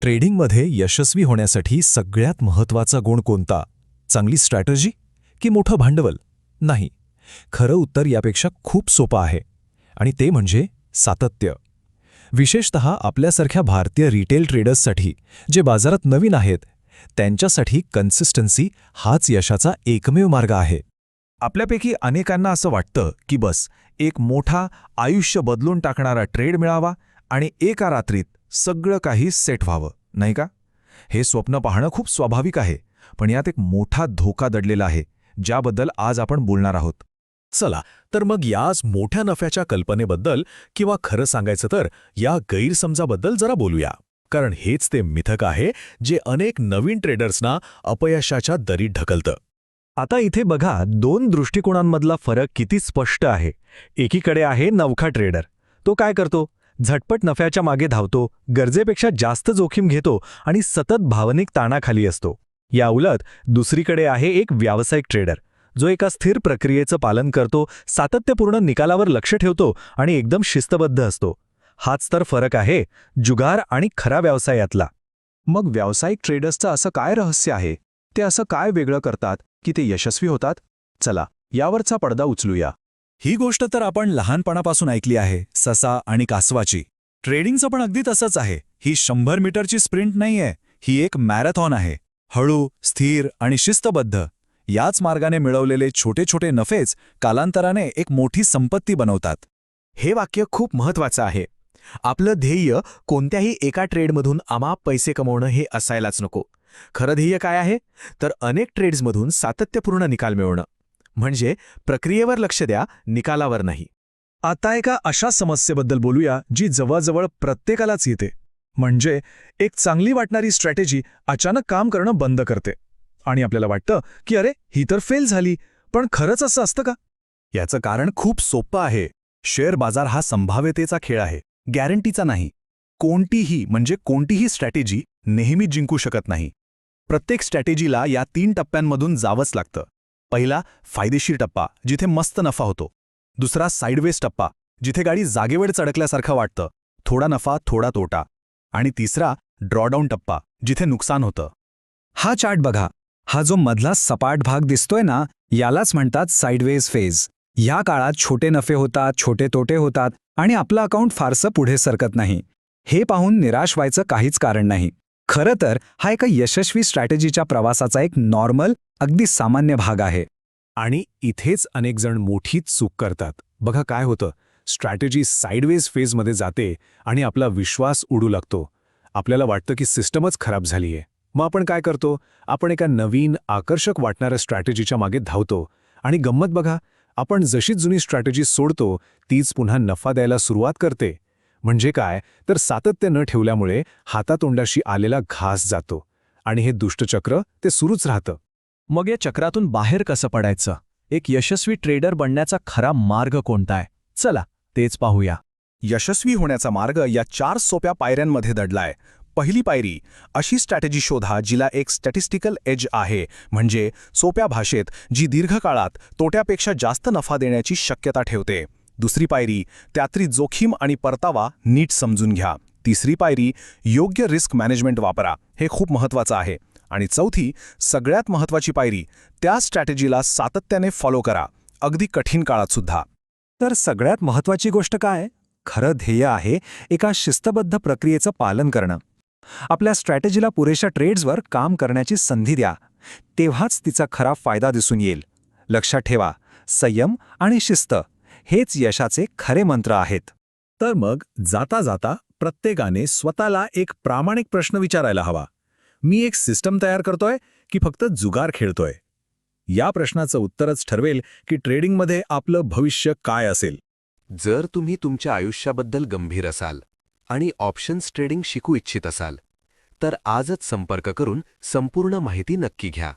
ट्रेडिंगमध्ये यशस्वी होण्यासाठी सगळ्यात महत्त्वाचा गुण कोणता? चांगली स्ट्रॅटेजी की मोठं भांडवल? नाही, खरं उत्तर यापेक्षा खूप सोपं आहे आणि ते म्हणजे सातत्य. विशेषतः आपल्यासारख्या भारतीय रिटेल ट्रेडर्ससाठी, जे बाजारात नवीन आहेत, त्यांच्यासाठी कन्सिस्टन्सी हाच यशाचा एकमेव मार्ग आहे. आपल्यापैकी अनेकांना असं वाटतं की बस एक मोठा, आयुष्य बदलून टाकणारा ट्रेड मिळावा आणि एका रात्रीत सगळं काही सेट व्हावं, नाही का? हे स्वप्न पाहणं खूप स्वाभाविक आहे, पण यात एक मोठा धोका दडलेला आहे, ज्याबद्दल आज आपण बोलणार आहोत. चला तर मग याच मोठ्या नफ्याच्या कल्पनेबद्दल किंवा खरं सांगायचं तर या गैरसमजाबद्दल जरा बोलूया. कारण हेच ते मिथक आहे जे अनेक नवीन ट्रेडर्सना अपयशाच्या दरीत ढकलतं. आता इथे बघा, दोन दृष्टिकोनांमधला फरक किती स्पष्ट आहे. एकीकडे आहे नवखा ट्रेडर. तो काय करतो? झटपट नफ्याच्या मागे धावतो, गरजेपेक्षा जास्त जोखीम घेतो आणि सतत भावनिक ताणाखाली असतो. या उलट दुसरीकडे आहे एक व्यावसायिक ट्रेडर, जो एका स्थिर प्रक्रियेचं पालन करतो, सातत्यपूर्ण निकालावर लक्ष ठेवतो आणि एकदम शिस्तबद्ध असतो. हाच तर फरक आहे जुगार आणि खरा व्यवसायातला. मग व्यावसायिक ट्रेडर्सचं असं काय रहस्य आहे? ते असं काय वेगळं करतात की ते यशस्वी होतात? चला, यावरचा पडदा उचलूया. ही गोष्ट तर आपण लहानपणापासून ऐकली आहे, ससा आणि कासवाची. ट्रेडिंगचं पण अगदी तसंच आहे. ही 100 मीटरची स्प्रिंट नाहीये, ही एक मॅरेथॉन आहे. हळू, स्थिर आणि शिस्तबद्ध याच मार्गाने मिळवलेले छोटे छोटे नफेच कालांतराने एक मोठी संपत्ती बनवतात. हे वाक्य खूप महत्त्वाचं आहे. आपलं ध्येय कोणत्याही एका ट्रेडमधून अमाप पैसे कमवणं हे असायलाच नको. खरं ध्येय काय आहे? तर अनेक ट्रेड्समधून सातत्यपूर्ण निकाल मिळवणं. म्हणजे प्रक्रियेवर लक्ष द्या, निकालावर नाही. आता एका अशा समस्येबद्दल बोलूया जी जवळजवळ प्रत्येकालाच येते. म्हणजे एक चांगली वाटणारी स्ट्रॅटेजी अचानक काम करणं बंद करते आणि आपल्याला वाटतं की अरे, ही तर फेल झाली. पण खरंच असं असतं का? याचं कारण खूप सोपं आहे. शेअर बाजार हा संभाव्यतेचा खेळ आहे, गॅरंटीचा नाही. कोणतीही स्ट्रॅटेजी नेहमी जिंकू शकत नाही. प्रत्येक स्ट्रॅटेजीला या 3 टप्प्यांमधून जावंच लागतं. पहिला फायदेशीर टप्पा, जिथे मस्त नफा होतो. दुसरा साईडवेज टप्पा, जिथे गाडी जागेवर चढकल्यासारखं वाटतं, थोडा नफा थोडा तोटा. आणि तिसरा ड्रॉडाऊन टप्पा, जिथे नुकसान होतं. हा चार्ट बघा. हा जो मधला सपाट भाग दिसतोय ना, यालाच म्हणतात साईडवेज फेज. या काळात छोटे नफे होतात, छोटे तोटे होतात आणि आपलं अकाउंट फारसं पुढे सरकत नाही. हे पाहून निराश व्हायचं काहीच कारण नाही. खरं तर हा एका यशस्वी स्ट्रॅटेजीच्या प्रवासाचा एक नॉर्मल, अगदी सामान्य भाग आहे. आणि इथेच अनेक जण मोठी चूक करतात. बघा काय होतं, स्ट्रॅटेजी साईडवेज फेजमध्ये जाते आणि आपला विश्वास उडू लागतो. आपल्याला वाटतं की सिस्टमच खराब झालीये. मग आपण काय करतो? आपण एका नवीन, आकर्षक वाटणाऱ्या स्ट्रॅटेजीच्या मागे धावतो आणि गंमत बघा, आपण जशी जुनी स्ट्रॅटेजी सोडतो तीच पुन्हा नफा द्यायला सुरुवात करते. म्हणजे काय तर सातत्य न ठेवल्यामुळे हातातोंडाशी आलेला घास जातो आणि हे दुष्टचक्र ते सुरूच राहतं. मग या चक्रातून बाहेर कसं पडायचं? एक यशस्वी ट्रेडर बनण्याचा खरा मार्ग कोणता आहे? चला, तेच पाहूया. यशस्वी होण्याचा मार्ग या 4 सोप्या पायऱ्यांमध्ये दडलाय. पहिली पायरी, अशी स्ट्रॅटेजी शोधा जिला एक स्टॅटिस्टिकल एज आहे, म्हणजे सोप्या भाषेत जी दीर्घकाळात तोट्यापेक्षा जास्त नफा देण्याची शक्यता ठेवते. दुसरी पायरी, त्यातली जोखीम आणि परतावा नीट समजून घ्या. तिसरी पायरी, योग्य रिस्क मॅनेजमेंट वापरा. हे खूप महत्त्वाचं आहे. आणि चौथी, सगळ्यात महत्त्वाची पायरी, त्या स्ट्रॅटेजीला सातत्याने फॉलो करा, अगदी कठीण काळात सुद्धा. तर सगळ्यात महत्त्वाची गोष्ट काय? खरं ध्येय आहे एका शिस्तबद्ध प्रक्रियेचं पालन करणं. आपल्या स्ट्रॅटेजीला पुरेशा ट्रेड्सवर काम करण्याची संधी द्या. तेव्हाच तिचा खरा फायदा दिसून येईल. लक्षात ठेवा, संयम आणि शिस्त हेच यशाचे खरे मंत्र आहेत. तर मग जाता जाता प्रत्येकाने स्वतःला एक प्रामाणिक प्रश्न विचारायला हवा. मी एक सिस्टम तयार करतोय की फक्त जुगार खेळतोय? या प्रश्नाचं उत्तरच ठरवेल की ट्रेडिंगमध्ये आपलं भविष्य काय असेल. जर तुम्ही तुमच्या आयुष्याबद्दल गंभीर असाल आणि ऑप्शन्स ट्रेडिंग शिकू इच्छित असाल, तर आजच संपर्क करून संपूर्ण माहिती नक्की घ्या.